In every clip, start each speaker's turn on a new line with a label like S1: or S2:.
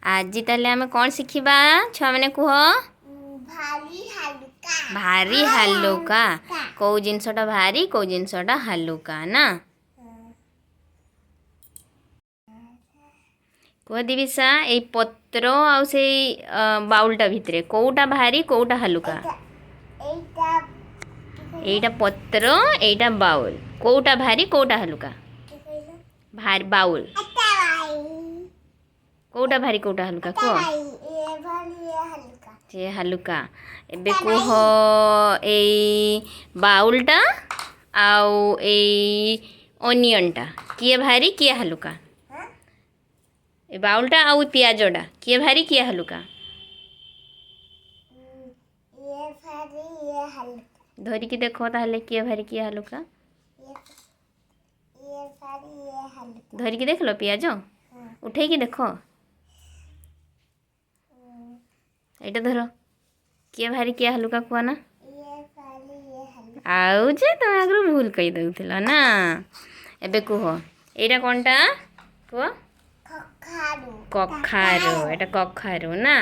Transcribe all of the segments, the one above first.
S1: आज ताले आमे कौन शिखिबा छुआ मैंने कुह भारी हालुका कौ जिनसटा भारी कौ जिनसटा हालुका ना कुह दिविसा ए पत्र आउ से बाउलटा भितरे कौटा भारी कौटा हालुका एटा पत्र एटा बाउल कौटा भारी कौटा हालुका भारी बाउल कौटा भारी कौटा हालुका कुह से हालुका एबे कुह ए बाउलटा आउ ए ओनियनटा किए भारी किए हालुका ए बाउलटा आउ पियाजटा किए भारी किए हालुका धरिकी देखो ताहले किए भारी किए हालुका धरिकी देख लो पियाज उठे की देखो एटा धर किए भारी किए हालुका कुआ ना आउ जे तुम आगु भूल कही दउथिल ना एबे कुह एटा कोनटा कुह कखारू एटा कखारू ना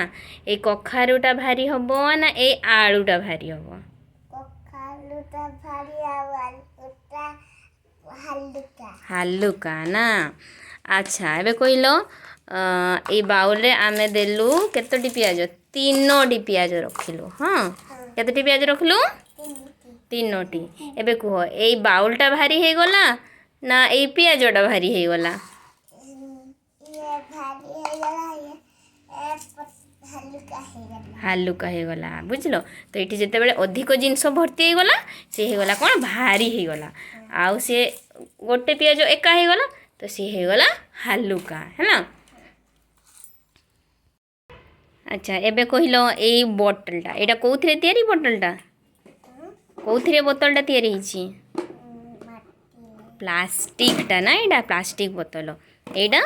S1: ए कखारूटा भारी हबो ना ए आलूटा भारी हबो हालुका ना अच्छा एबे कहिलो ए बाउल आमे देलु केतोटी पियाज तीनोटी पियाज रखिलु हाँ केतोटी पियाज रखिलु तीनोटी एबे कुह ए बाउलटा भारी हे गला ना ए पियाजटा भारी हे गला हालुका हे गला बुझलो तो ये जिते बड़े अधिक जिनस भर्ती हो गला से हे गला कौन भारी हे गला आउ से गोटे पियाज एका हे गला तो सी हे गला हालुका है ना अच्छा एबे कहिलो ए बोतलटा एटा कोउथरे तयारी बोतलटा कोउथरे बोतलटा तयारी हिची प्लास्टिकटा ना एटा प्लास्टिक बोतल एटा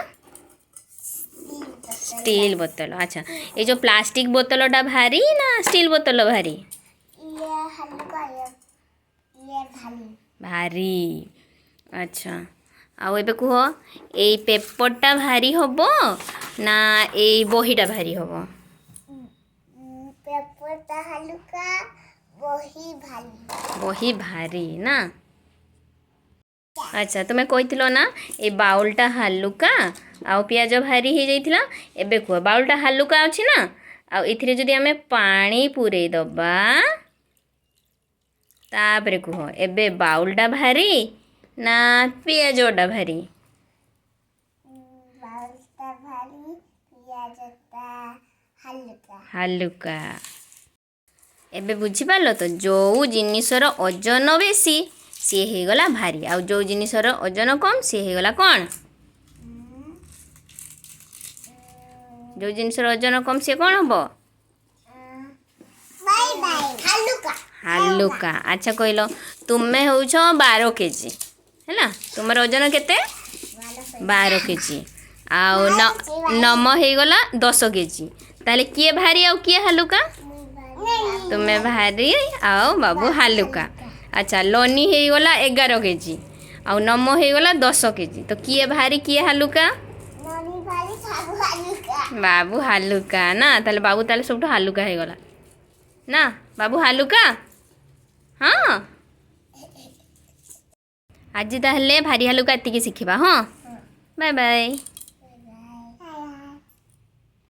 S1: स्टील बोतल अच्छा ये जो प्लास्टिक बोतलटा भारी ना स्टील बोतल भारी भारी अच्छा आउ एबे कुह ए पेपरटा भारी हबो ना ए बहीटा भारी हबो पेपरटा हालुका बही भारी ना अच्छा तुम्हें कहिथिलो ना ए बाउलटा हालुका आउ पियाज भारी हे जाइथिला एबे कुह बाउलटा हालुका अछि ना आउ इथिरे जदि आमे पानी पुरे दबा तापरे कुह एबे बाउलटा भारी ना पियाजटा भारी बाउलटा भारी पियाजटा हालुका एबे बुझी पारलो तो जो जिनिसर ओजन बेसी सी हे गला भारी आउ जो जिनिसर ओजन कम सी हे गला कौन जो जिनिसर ओजन कम सी कौन हबो हालुका अच्छा कहलो तुमे होउछ 12 केजी हैला तुमर ओजन केते 12 केजी आउ नम हे गला 10 केजी ताले किए भारी आउ किए हालुका तुम्हें भारी आओ बाबू हालुका अच्छा लोनी हे गला 11 केजी आउ नम हे गला 10 केजी तो किए भारी किए हालुका बाबू हालुका ना ताले बाबू ताले सब हालुका हे गला ना बाबू हालुका हाँ आज ताहले भारी हालुका एतिकी शिखिबा हाँ बाय बाय।